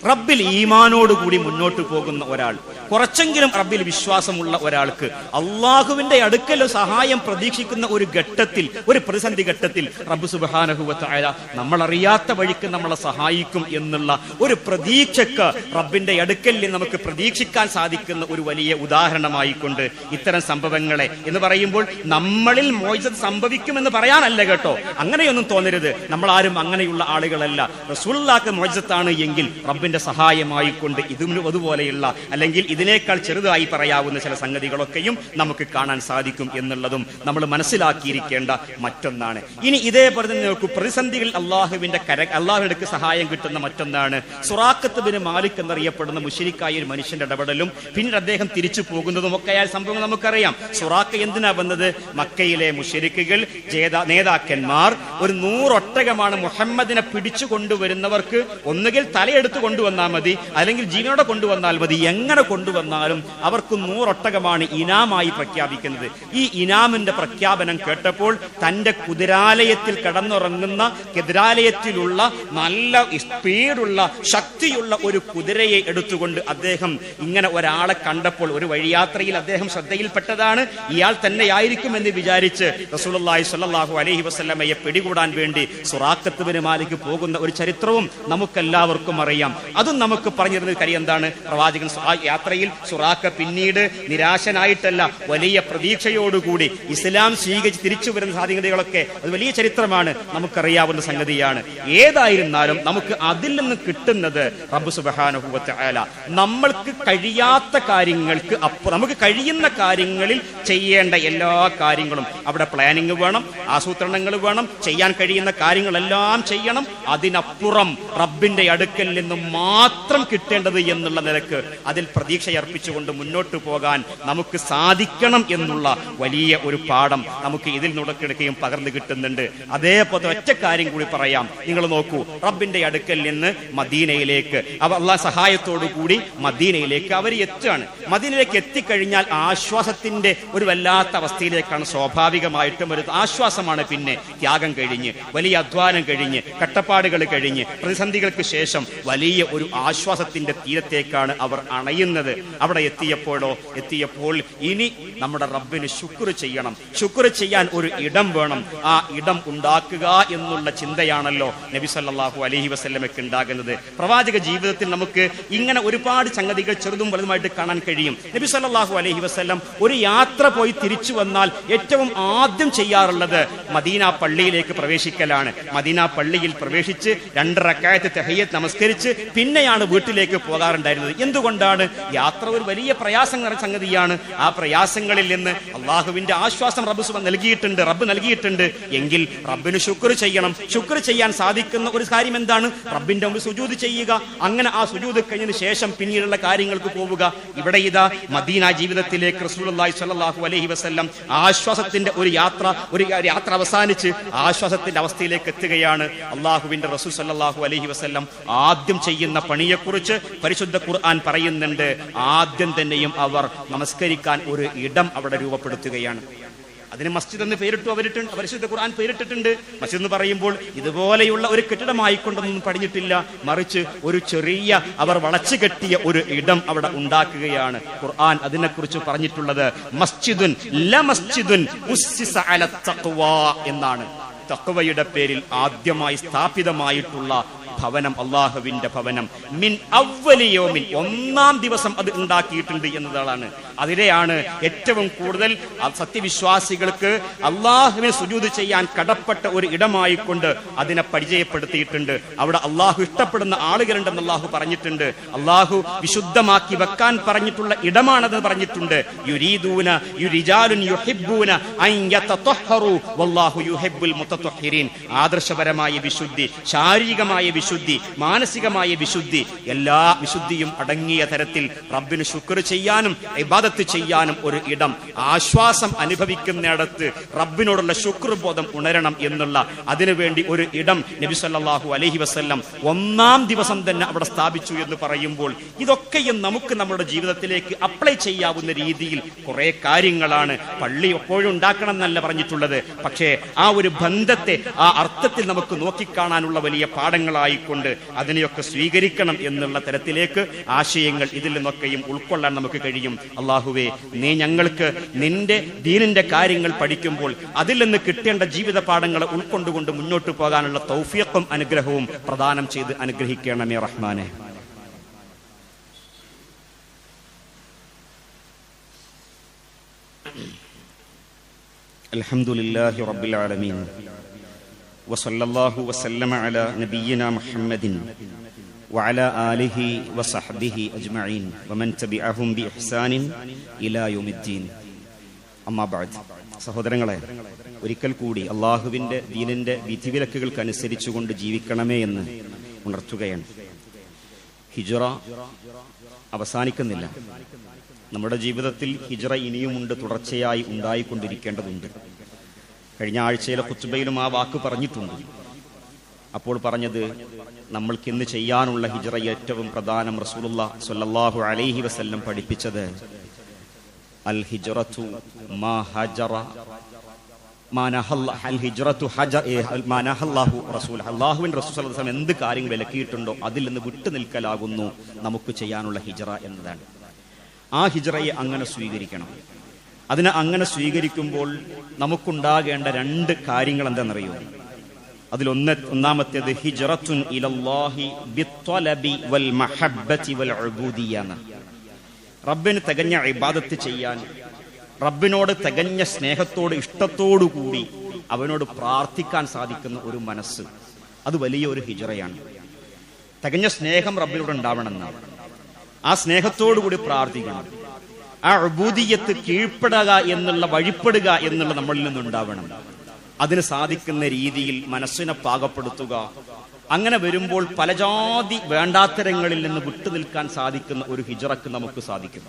റബ്ബിൽ ഈമാനോടുകൂടി മുന്നോട്ട് പോകുന്ന ഒരാൾ, കുറച്ചെങ്കിലും റബ്ബിൽ വിശ്വാസമുള്ള ഒരാൾക്ക് അള്ളാഹുവിന്റെ അടുക്കൽ സഹായം പ്രതീക്ഷിക്കുന്ന ഒരു ഘട്ടത്തിൽ, ഒരു പ്രതിസന്ധി ഘട്ടത്തിൽ റബ്ബ് സുബ്ഹാനഹു വ തആല നമ്മളറിയാത്ത വഴിക്ക് നമ്മളെ സഹായിക്കും എന്നുള്ള ഒരു പ്രതീക്ഷക്ക് റബ്ബിന്റെ അടുക്കൽ നമുക്ക് പ്രതീക്ഷിക്കാൻ സാധിക്കുന്ന ഒരു വലിയ ഉദാഹരണമായിക്കൊണ്ട് ഇത്തരം സംഭവങ്ങളെ എന്ന് പറയുമ്പോൾ നമ്മളിൽ മുഅ്ജിസത്ത് സംഭവിക്കുമെന്ന് പറയാനല്ല കേട്ടോ, അങ്ങനെയൊന്നും തോന്നരുത്. നമ്മളാരും അങ്ങനെയുള്ള ആളുകളല്ല. റസൂലുള്ളാഹിക്ക് മുഅ്ജിസത്താണ് എങ്കിൽ റബ്ബിന്റെ സഹായമായിക്കൊണ്ട് ഇതും അതുപോലെയുള്ള അല്ലെങ്കിൽ ഇതിനേക്കാൾ ചെറുതായി പറയാവുന്ന ചില സംഗതികളൊക്കെയും നമുക്ക് കാണാൻ സാധിക്കും എന്നുള്ളതും നമ്മൾ മനസ്സിലാക്കിയിരിക്കേണ്ട മറ്റൊന്നാണ്. ഇനി ഇതേപോലെ തന്നെ നോക്കൂ, പ്രതിസന്ധികൾ അള്ളാഹുവിന്റെ സഹായം കിട്ടുന്ന മറ്റൊന്നാണ് സുറാഖത്ത് ബിൻ മാലിക് എന്നറിയപ്പെടുന്ന മുശ്രിക്കായ ഒരു മനുഷ്യന്റെ ഇടപെടലും പിന്നീട് അദ്ദേഹം തിരിച്ചു പോകുന്നതും ഒക്കെ ആയ സംഭവങ്ങൾ നമുക്കറിയാം. സുറാഖ എന്തിനാ വന്നത്? മക്കയിലെ മുശ്രിക്കുകൾ നേതാക്കന്മാർ ഒരു 100 ഒട്ടകമാണ് മുഹമ്മദിനെ പിടിച്ചു കൊണ്ടുവരുന്നവർക്ക് ഒന്നുകിൽ തലയെടുത്ത് കൊണ്ടുവന്നാൽ മതി, അല്ലെങ്കിൽ ജീവനോടെ കൊണ്ടുവന്നാൽ മതി. എങ്ങനെ കൊണ്ടുവന്നാലും അവർക്ക് 100 ഒട്ടകമാണ് ഇനാമായി പ്രഖ്യാപിക്കുന്നത്. ഈ ഇനാമിന്റെ പ്രഖ്യാപനം കേട്ടപ്പോൾ തന്റെ കുതിരാലയത്തിൽ കടന്നുറങ്ങുന്ന കുതിരാലയത്തിലുള്ള നല്ല സ്പീഡുള്ള ശക്തിയുള്ള ഒരു കുതിരയെ എടുത്തുകൊണ്ട് അദ്ദേഹം ഇങ്ങനെ ഒരാളെ കണ്ടപ്പോൾ ഒരു വഴിയാത്രയിൽ അദ്ദേഹം ശ്രദ്ധയിൽപ്പെട്ടതാണ്. ഇയാൾ തന്നെയായിരിക്കും എന്ന് വിചാരിച്ച് റസൂലുള്ളാഹി സ്വല്ലല്ലാഹു അലൈഹി വസല്ലമയെ പിടികൂടാൻ വേണ്ടി സുറാഖത്ത് ബിൻ മാലിക് പോകുന്ന ഒരു ചരിത്രവും നമുക്കെല്ലാവർക്കും അറിയാം. അതും നമുക്ക് പറഞ്ഞിരുന്ന കാര്യം എന്താണ്? പ്രവാചകൻ ആ യാത്രയിൽ സുറാഖ പിന്നീട് നിരാശനായിട്ടല്ല, വലിയ പ്രതീക്ഷയോടുകൂടി ഇസ്ലാം സ്വീകരിച്ച് തിരിച്ചു വരുന്ന സാധ്യതകളൊക്കെ അത് വലിയ ചരിത്രമാണ്, നമുക്കറിയാവുന്ന സംഗതിയാണ്. ഏതായിരുന്നാലും നമുക്ക് അതിൽ നിന്ന് കിട്ടുന്നത് റബ്ബ് സുബ്ഹാനഹു വ തആല നമ്മൾക്ക് കഴിയാത്ത കാര്യങ്ങൾക്ക് നമുക്ക് കഴിയുന്ന കാര്യങ്ങളിൽ ചെയ്യേണ്ട എല്ലാ കാര്യങ്ങളും, അവിടെ പ്ലാനിങ് വേണം, ആസൂത്രണങ്ങൾ വേണം, ചെയ്യാൻ കഴിയുന്ന കാര്യങ്ങളെല്ലാം ചെയ്യണം. അതിനപ്പുറം റബ്ബിന്റെ അടുക്കൽ നിന്ന് മാത്രം കിട്ടേണ്ടത് എന്നുള്ള നിലക്ക് അതിൽ പ്രതീക്ഷയർപ്പിച്ചുകൊണ്ട് മുന്നോട്ട് പോകാൻ നമുക്ക് സാധിക്കണം എന്നുള്ള വലിയ ഒരു പാഠം നമുക്ക് ഇതിൽ നുടക്കെടുക്കുകയും പകർന്നു കിട്ടുന്നുണ്ട്. അതേപോലെ ഒറ്റ കാര്യം കൂടി പറയാം. നിങ്ങൾ നോക്കൂ, റബ്ബിന്റെ അടുക്കൽ നിന്ന് മദീനയിലേക്ക് അള്ളാഹ് സഹായത്തോടു കൂടി മദീനയിലേക്ക് അവർ എത്തുകയാണ്. മദീനയിലേക്ക് എത്തിക്കഴിഞ്ഞാൽ ആശ്വാസത്തിന്റെ ഒരു വല്ലാത്ത അവസ്ഥയിലേക്കാണ്. സ്വാഭാവികമായിട്ടും ഒരു ആശ്വാസമാണ്. പിന്നെ ത്യാഗം കഴിഞ്ഞ്, വലിയ അധ്വാനം കഴിഞ്ഞ്, കട്ടപ്പാടുകൾ കഴിഞ്ഞ്, പ്രതിസന്ധികൾക്ക് ശേഷം വലിയ ഒരു ആശ്വാസത്തിന്റെ തീരത്തേക്കാണ് അവർ അണയുന്നത്. അവിടെ എത്തിയപ്പോൾ ഇനി നമ്മുടെ റബ്ബിന് ശുക്ർ ചെയ്യണം. ശുക്ർ ചെയ്യാൻ ഒരു ഇടം വേണം. ആ ഇടം ഉണ്ടാക്കുക എന്നുള്ള ചിന്തയാണല്ലോ നബി സല്ലല്ലാഹു അലൈഹി വസല്ലമയ്ക്ക് ഉണ്ടാകുന്നത്. പ്രവാചക ജീവിതത്തിൽ നമുക്ക് ഇങ്ങനെ ഒരുപാട് സംഗതികൾ ചെറുതും വലുതുമായിട്ട് കാണാൻ കഴിയും. നബി സല്ലല്ലാഹു അലൈഹി വസല്ലം ഒരു യാത്ര പോയി തിരിച്ചു വന്നാൽ ഏറ്റവും ആദ്യം ചെയ്യാറുള്ളത് മദീന പള്ളിയിലേക്ക് പ്രവേശിക്കലാണ്. മദീന പള്ളിയിൽ പ്രവേശിച്ച് 2 റക്അത്ത് തഹയ്യത്ത് നമസ്കരിച്ച് പിന്നെയാണ് വീട്ടിലേക്ക് പോകാറുണ്ടായിരുന്നത്. എന്തുകൊണ്ടാണ്? യാത്ര ഒരു വലിയ പ്രയാസം നിറഞ്ഞ സംഗതിയാണ്. ആ പ്രയാസങ്ങളിൽ നിന്ന് അള്ളാഹുവിന്റെ ആശ്വാസം റബ്ബ് നൽകിയിട്ടുണ്ട് എങ്കിൽ റബ്ബിന് ശുക്ർ ചെയ്യണം. ശുക്ർ ചെയ്യാൻ സാധിക്കുന്ന ഒരു കാര്യം എന്താണ്? റബ്ബിന്റെ മുമ്പിൽ സുജൂദ് ചെയ്യുക. അങ്ങനെ ആ സുജൂദ് കഴിഞ്ഞതിന് ശേഷം പിന്നീടുള്ള കാര്യങ്ങൾക്ക് പോവുക. ഇവിടെ ഇതാ മദീന ജീവിതത്തിലേക്ക് റസൂലുള്ളാഹി സ്വല്ലല്ലാഹു അലൈഹി വസല്ലം ആശ്വാസത്തിന്റെ ഒരു യാത്ര അവസാനിച്ച് ആശ്വാസത്തിന്റെ അവസ്ഥയിലേക്ക് എത്തുകയാണ്. അള്ളാഹുവിന്റെ റസൂൽ സ്വല്ലല്ലാഹു അലൈഹി വസല്ലം ആദ്യം ചെയ്യുന്ന പണിയെക്കുറിച്ച് പരിശുദ്ധ ഖുർആൻ പറയുന്നുണ്ട്. ആദ്യം തന്നെയും അവർ നമസ്കരിക്കാൻ ഒരു ഇടം അവിടെ രൂപപ്പെടുത്തുകയാണ്. അതിന് മസ്ജിദ് എന്ന് പരിശുദ്ധ ഖുർആൻ പേരിട്ടിട്ടുണ്ട്. മസ്ജിദ് എന്ന് പറയുമ്പോൾ ഇതുപോലെയുള്ള ഒരു കെട്ടിടമായിക്കൊണ്ടൊന്നും പഠിച്ചിട്ടില്ല, മറിച്ച് ഒരു ചെറിയ അവർ വളച്ചു കെട്ടിയ ഒരു ഇടം അവിടെ ഉണ്ടാക്കുകയാണ്. ഖുർആൻ അതിനെക്കുറിച്ച് പറഞ്ഞിട്ടുള്ളത് മസ്ജിദുൻ ലമസ്ജിദുൻ ഉസ്സിസ അല തഖ്വ എന്നാണ്. തഖ്വയുടെ പേരിൽ ആദ്യമായി സ്ഥാപിതമായിട്ടുള്ള ഭവനം, അള്ളാഹുവിന്റെ ഭവനം, മിൻ അവ്വലി യൗമിൻ, ഒന്നാം ദിവസം അത് ഉണ്ടാക്കിയിട്ടുണ്ട് എന്നതാണ്. അതിലെയാണ് ഏറ്റവും കൂടുതൽ സത്യവിശ്വാസികൾക്ക് അള്ളാഹുവിനെ സുജൂദ് ചെയ്യാൻ കടപ്പെട്ട ഒരു ഇടമായിക്കൊണ്ട് അതിനെ പരിചയപ്പെടുത്തിയിട്ടുണ്ട്. അവിടെ അള്ളാഹു ഇഷ്ടപ്പെടുന്ന ആളുകളുണ്ടെന്ന് അള്ളാഹു പറഞ്ഞിട്ടുണ്ട്. അള്ളാഹു വിശുദ്ധമാക്കി വെക്കാൻ പറഞ്ഞിട്ടുള്ള ഇടമാണെന്ന് പറഞ്ഞിട്ടുണ്ട്. യുരീദൂന യുരിജാലുൻ യുഹിബ്ബൂന അൻ യതതഹറു വല്ലാഹു യുഹിബ്ബുൽ മുതതഹ്ഹിരീൻ. ആദർശപരമായ വിശുദ്ധി, ശാരീരികമായ വിശുദ്ധി, മാനസികമായ വിശുദ്ധി, എല്ലാ വിശുദ്ധിയും അടങ്ങിയ തരത്തിൽ റബ്ബിന് ശുക്ർ ചെയ്യാനും ഇബാദത്ത് ചെയ്യാനും ഒരു ഇടം, ആശ്വാസം അനുഭവിക്കുന്നിടത്ത് റബ്ബിനോടുള്ള ശുക്ർ ബോധം ഉണരണം എന്നുള്ള അതിനുവേണ്ടി ഒരു ഇടം നബി സല്ലല്ലാഹു അലൈഹി വസല്ലം ഒന്നാം ദിവസം തന്നെ അവിടെ സ്ഥാപിച്ചു എന്ന് പറയുമ്പോൾ ഇതൊക്കെയും നമുക്ക് നമ്മുടെ ജീവിതത്തിലേക്ക് അപ്ലൈ ചെയ്യാവുന്ന രീതിയിൽ കുറെ കാര്യങ്ങളാണ്. പള്ളി എപ്പോഴും ഉണ്ടാക്കണം എന്നല്ല പറഞ്ഞിട്ടുള്ളത്, പക്ഷേ ആ ഒരു ബന്ധത്തെ, ആ അർത്ഥത്തിൽ നമുക്ക് നോക്കിക്കാണാനുള്ള വലിയ പാഠങ്ങളായിക്കൊണ്ട് അതിനെയൊക്കെ സ്വീകരിക്കണം എന്നുള്ള തരത്തിലേക്ക് ആശയങ്ങൾ ഇതിൽ നിന്നൊക്കെയും ഉൾക്കൊള്ളാൻ നമുക്ക് കഴിയും. അള്ളാഹുവേ, നീ ഞങ്ങൾക്ക് നിന്റെ ദീനിന്റെ കാര്യങ്ങൾ പഠിക്കുമ്പോൾ അതിൽ നിന്ന് കിട്ടേണ്ട ജീവിത പാഠങ്ങളെ ഉൾക്കൊണ്ടുകൊണ്ട് മുന്നോട്ട് പോകാനുള്ള തൗഫീഖും അനുഗ്രഹവും പ്രദാനം ചെയ്ത് അനുഗ്രഹിക്കണമേ റഹ്മാനെ. അൽഹംദുലില്ലാഹി റബ്ബിൽ ആലമീൻ വസല്ലല്ലാഹു വസല്ലമ അലാ നബിയ്യിനാ മുഹമ്മദിൻ വഅലാ ആലിഹി വസഹ്ബിഹി അജ്മഈൻ വമൻ തബിഅഹും ബിഇഹ്സാനിൻ ഇലാ യൗമിദ്ദീൻ. അമ്മാ ബഅദ്. സഹോദരങ്ങളെ, ഒരിക്കൽ കൂടി അള്ളാഹുവിന്റെ ദീനിന്റെ വിധിവിലക്കുകൾക്കനുസരിച്ചുകൊണ്ട് ജീവിക്കണമേ എന്ന് ഉണർത്തുകയാണ്. ഹിജ്റ അവസാനിക്കുന്നില്ല. നമ്മുടെ ജീവിതത്തിൽ ഹിജ്റ ഇനിയുമുണ്ട്, തുടർച്ചയായി ഉണ്ടായിക്കൊണ്ടിരിക്കേണ്ടതുണ്ട്. കഴിഞ്ഞ ആഴ്ചയിലെ ഖുത്ബയിലും ആ വാക്ക് പറഞ്ഞിട്ടുണ്ട്. അപ്പോൾ പറഞ്ഞത് നമ്മൾക്കിന്ന് ചെയ്യാനുള്ള ഹിജ്റ ഏറ്റവും പ്രധാനം റസൂലുള്ളാഹി സ്വല്ലല്ലാഹു അലൈഹി വസല്ലം പഠിപ്പിച്ചത് അൽ ഹിജ്റതു മാ ഹജറ അള്ളാഹുവിൻ റസൂൽ എന്ത് കാര്യം വിലക്കിയിട്ടുണ്ടോ അതിൽ നിന്ന് വിട്ടു നിൽക്കലാകുന്നു നമുക്ക് ചെയ്യാനുള്ള ഹിജ്റ എന്നതാണ്. ആ ഹിജ്റയെ അങ്ങനെ സ്വീകരിക്കണം. അതിനെ അങ്ങനെ നമുക്കുണ്ടാകേണ്ട രണ്ട് കാര്യങ്ങൾ എന്താണെന്നറിയോ? ഒന്നാമത്തേത് ഹിജ്റത്തുൻ ഇലല്ലാഹി ബിത്വലബി വൽ മഹബ്ബതി വൽ ഉബൂദിയ്യ. റബ്ബിന് തികഞ്ഞ ഇബാദത്ത് ചെയ്യാൻ, റബ്ബിനോട് തികഞ്ഞ സ്നേഹത്തോട് ഇഷ്ടത്തോടു കൂടി അവനോട് പ്രാർത്ഥിക്കാൻ സാധിക്കുന്ന ഒരു മനസ്സ്, അത് വലിയൊരു ഹിജ്റയാണ്. തികഞ്ഞ സ്നേഹം റബ്ബിനോട് ഉണ്ടാവണമെന്നാണ്. ആ സ്നേഹത്തോടുകൂടി പ്രാർത്ഥിക്കണം. ആ ഉബൂദിയ്യത്ത് കീഴ്പ്പെടുക എന്നുള്ള, വഴിപ്പെടുക എന്നുള്ള നമ്മളിൽ നിന്നുണ്ടാവണം. അതിന് സാധിക്കുന്ന രീതിയിൽ മനസ്സിനെ പാകപ്പെടുത്തുക. അങ്ങനെ വരുമ്പോൾ പല ജാതി വേണ്ടാത്തരങ്ങളിൽ നിന്ന് വിട്ടുനിൽക്കാൻ സാധിക്കുന്ന ഒരു ഹിജ്റക്ക് നമുക്ക് സാധിക്കും.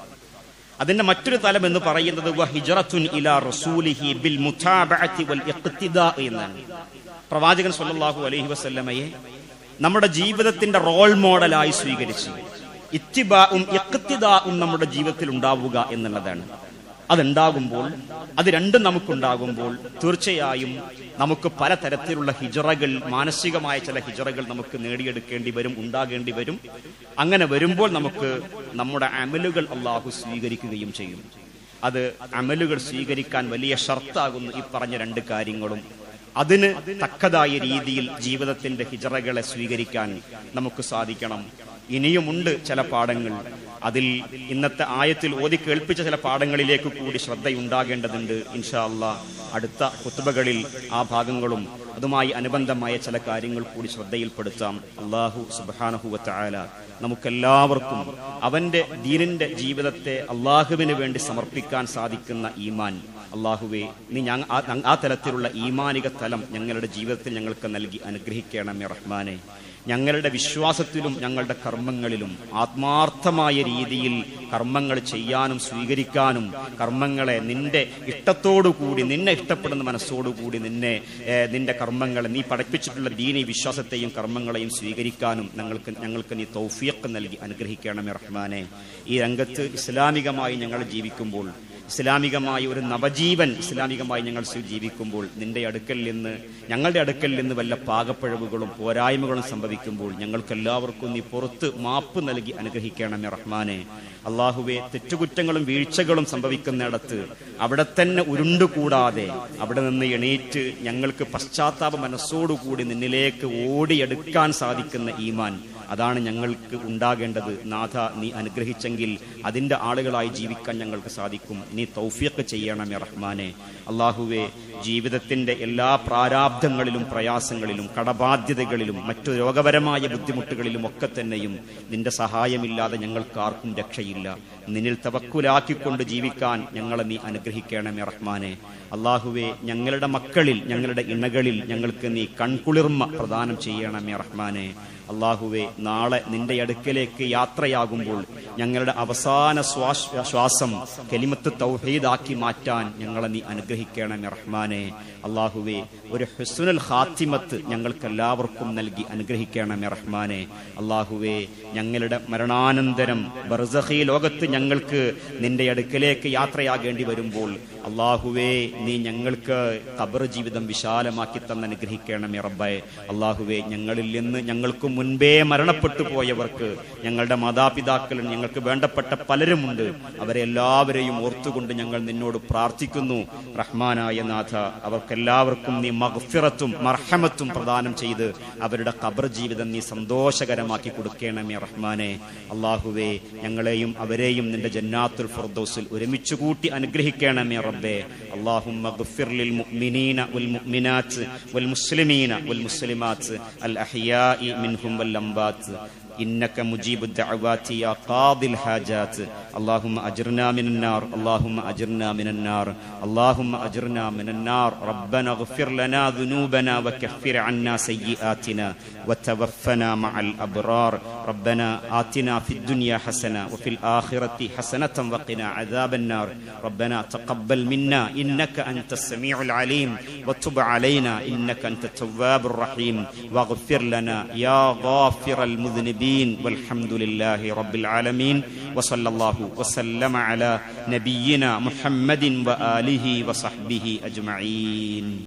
അതിന്റെ മറ്റൊരു തലം എന്ന് പറയുന്നത് വഹിജ്റത്തുൻ ഇലാ റസൂലിഹി ബിൽ മുതാബഅതി വൽ ഇഖ്തിദാ എന്നാണ്. പ്രവാചകൻ സ്വല്ലല്ലാഹു അലൈഹി വസല്ലമയെ നമ്മുടെ ജീവിതത്തിന്റെ റോൾ മോഡലായി സ്വീകരിച്ച് ഇത്തിബാഉം ഇഖ്തിദാഉം നമ്മുടെ ജീവിതത്തിൽ ഉണ്ടാവുക എന്നുള്ളതാണ്. അതുണ്ടാകുമ്പോൾ, അത് രണ്ടും നമുക്കുണ്ടാകുമ്പോൾ തീർച്ചയായും നമുക്ക് പലതരത്തിലുള്ള ഹിജ്റകൾ, മാനസികമായ ചില ഹിജ്റകൾ നമുക്ക് നേടിയെടുക്കേണ്ടി വരും, ഉണ്ടാകേണ്ടി വരും. അങ്ങനെ വരുമ്പോൾ നമുക്ക് നമ്മുടെ അമലുകൾ അള്ളാഹു സ്വീകരിക്കുകയും ചെയ്യും. അത് അമലുകൾ സ്വീകരിക്കാൻ വലിയ ഷർത്താകുന്നു ഈ പറഞ്ഞ രണ്ട് കാര്യങ്ങളും. അതിന് തക്കതായ രീതിയിൽ ജീവിതത്തിന്റെ ഹിജ്റകളെ സ്വീകരിക്കാൻ നമുക്ക് സാധിക്കണം. ഇനിയുമുണ്ട് ചില പാഠങ്ങൾ. അതിൽ ഇന്നത്തെ ആയത്തിൽ ഓതി കേൾപ്പിച്ച ചില പാഠങ്ങളിലേക്ക് കൂടി ശ്രദ്ധയുണ്ടാകേണ്ടതുണ്ട്. ഇൻഷാ അല്ലാഹ് അടുത്ത ഖുത്ബകളിൽ ആ ഭാഗങ്ങളും അതുമായി അനുബന്ധമായ ചില കാര്യങ്ങൾ കൂടി ശ്രദ്ധയിൽപ്പെടുത്താം. അല്ലാഹു സുബ്ഹാനഹു വ തആല നമുക്കെല്ലാവർക്കും അവന്റെ ദീനിന്റെ ജീവിതത്തെ അള്ളാഹുവിന് വേണ്ടി സമർപ്പിക്കാൻ സാധിക്കുന്ന ഈമാൻ, അള്ളാഹുവേ നീ ആ തലത്തിലുള്ള ഈമാനിക തലം ഞങ്ങളുടെ ജീവിതത്തിൽ ഞങ്ങൾക്ക് നൽകി അനുഗ്രഹിക്കണമേ റഹ്മാനെ. ഞങ്ങളുടെ വിശ്വാസത്തിലും ഞങ്ങളുടെ കർമ്മങ്ങളിലും ആത്മാർത്ഥമായ രീതിയിൽ കർമ്മങ്ങൾ ചെയ്യാനും സ്വീകരിക്കാനും, കർമ്മങ്ങളെ നിന്റെ ഇഷ്ടത്തോടുകൂടി, നിന്നെ ഇഷ്ടപ്പെടുന്ന മനസ്സോടുകൂടി നിന്റെ കർമ്മങ്ങളെ, നീ പഠിപ്പിച്ചിട്ടുള്ള ദീനി വിശ്വാസത്തെയും കർമ്മങ്ങളെയും സ്വീകരിക്കാനും ഞങ്ങൾക്ക് നീ തൗഫീഖ് നൽകി അനുഗ്രഹിക്കണമേ റഹ്മാനെ. ഈ രംഗത്ത് ഇസ്ലാമികമായി ഞങ്ങൾ ജീവിക്കുമ്പോൾ, ഇസ്ലാമികമായ ഒരു നവജീവൻ ഇസ്ലാമികമായി ഞങ്ങൾ ജീവിക്കുമ്പോൾ ഞങ്ങളുടെ അടുക്കൽ നിന്ന് വല്ല പാകപ്പിഴവുകളും പോരായ്മകളും സംഭവിക്കുമ്പോൾ ഞങ്ങൾക്കെല്ലാവർക്കും നീ പുറത്ത് മാപ്പ് നൽകി അനുഗ്രഹിക്കണമേ റഹ്മാനെ. അള്ളാഹുവേ, തെറ്റുകുറ്റങ്ങളും വീഴ്ചകളും സംഭവിക്കുന്നിടത്ത് അവിടെ തന്നെ ഉരുണ്ടുകൂടാതെ അവിടെ നിന്ന് എണീറ്റ് ഞങ്ങൾക്ക് പശ്ചാത്താപ മനസ്സോടുകൂടി നിന്നിലേക്ക് ഓടിയെടുക്കാൻ സാധിക്കുന്ന ഈമാൻ, അതാണ് ഞങ്ങൾക്ക് ഉണ്ടാകേണ്ടത്. നാഥ, നീ അനുഗ്രഹിച്ചെങ്കിൽ അതിൻ്റെ ആളുകളായി ജീവിക്കാൻ ഞങ്ങൾക്ക് സാധിക്കും. നീ തൗഫീഖ് ചെയ്യണമേ റഹ്മാനെ. അള്ളാഹുവേ, ജീവിതത്തിൻ്റെ എല്ലാ പ്രാരാബ്ധങ്ങളിലും പ്രയാസങ്ങളിലും കടബാധ്യതകളിലും മറ്റു രോഗപരമായ ബുദ്ധിമുട്ടുകളിലും ഒക്കെ തന്നെയും നിന്റെ സഹായമില്ലാതെ ഞങ്ങൾക്കാർക്കും രക്ഷയില്ല. നിന്നിൽ തവക്കുലാക്കിക്കൊണ്ട് ജീവിക്കാൻ ഞങ്ങളെ നീ അനുഗ്രഹിക്കണമേ റഹ്മാനെ. അള്ളാഹുവേ, ഞങ്ങളുടെ മക്കളിൽ, ഞങ്ങളുടെ ഇണകളിൽ ഞങ്ങൾക്ക് നീ കൺകുളിർമ പ്രദാനം ചെയ്യണമേ റഹ്മാനെ. അള്ളാഹുവേ, നാളെ നിന്റെ അടുക്കലേക്ക് യാത്രയാകുമ്പോൾ ഞങ്ങളുടെ അവസാന ശ്വാസം കലിമത്ത് തൗഹീദാക്കി മാറ്റാൻ ഞങ്ങളെ നീ അനുഗ്രഹിക്കണമേ റഹ്മാനെ. അള്ളാഹുവേ, ഒരു ഹുസ്നുൽ ഖാത്തിമത്ത് ഞങ്ങൾക്കെല്ലാവർക്കും നൽകി അനുഗ്രഹിക്കണമേ റഹ്മാനെ. അള്ളാഹുവേ, ഞങ്ങളുടെ മരണാനന്തരം ബർസഖി ലോകത്ത് ഞങ്ങൾക്ക് നിന്റെ അടുക്കലേക്ക് യാത്രയാകേണ്ടി വരുമ്പോൾ അള്ളാഹുവേ, നീ ഞങ്ങൾക്ക് ഖബർ ജീവിതം വിശാലമാക്കി തന്ന് അനുഗ്രഹിക്കണമേ റബ്ബേ. അള്ളാഹുവേ, ഞങ്ങളിൽ നിന്ന് ഞങ്ങൾക്ക് മുൻപേ മരണപ്പെട്ടു പോയവർക്ക്, ഞങ്ങളുടെ മാതാപിതാക്കളും ഞങ്ങൾക്ക് വേണ്ടപ്പെട്ട പലരുമുണ്ട്, അവരെ എല്ലാവരെയും ഓർത്തുകൊണ്ട് ഞങ്ങൾ നിന്നോട് പ്രാർത്ഥിക്കുന്നു. റഹ്മാനായ നാഥ, അവർക്കെല്ലാവർക്കും നീ മഗ്ഫിറത്തും മർഹമത്തും പ്രദാനം ചെയ്ത് അവരുടെ ഖബർ ജീവിതം നീ സന്തോഷകരമാക്കി കൊടുക്കണമേ റഹ്മാനെ. അള്ളാഹുവേ, ഞങ്ങളെയും അവരെയും നിന്റെ ജന്നാത്തുൽ ഫിർദൗസിൽ ഒരുമിച്ച് കൂട്ടി അനുഗ്രഹിക്കണമേ റബ്ബേ. اللهم اغفر للمؤمنين والمؤمنات والمسلمين والمسلمات الأحياء منهم والأموات إنك مجيب الدعوات يا قاضي الحاجات. اللهم أجرنا من النار، اللهم أجرنا من النار، اللهم أجرنا من النار. ربنا اغفر لنا ذنوبنا وكفر عنا سيئاتنا وتوفنا مع الأبرار. ربنا آتنا في الدنيا حسنة وفي الآخرة حسنة وقنا عذاب النار. ربنا تقبل منا إنك أنت السميع العليم وتب علينا إنك أنت التواب الرحيم واغفر لنا يا غافر المذنبين. والحمد لله رب العالمين وصلى الله وسلم على نبينا محمد وآله وصحبه أجمعين.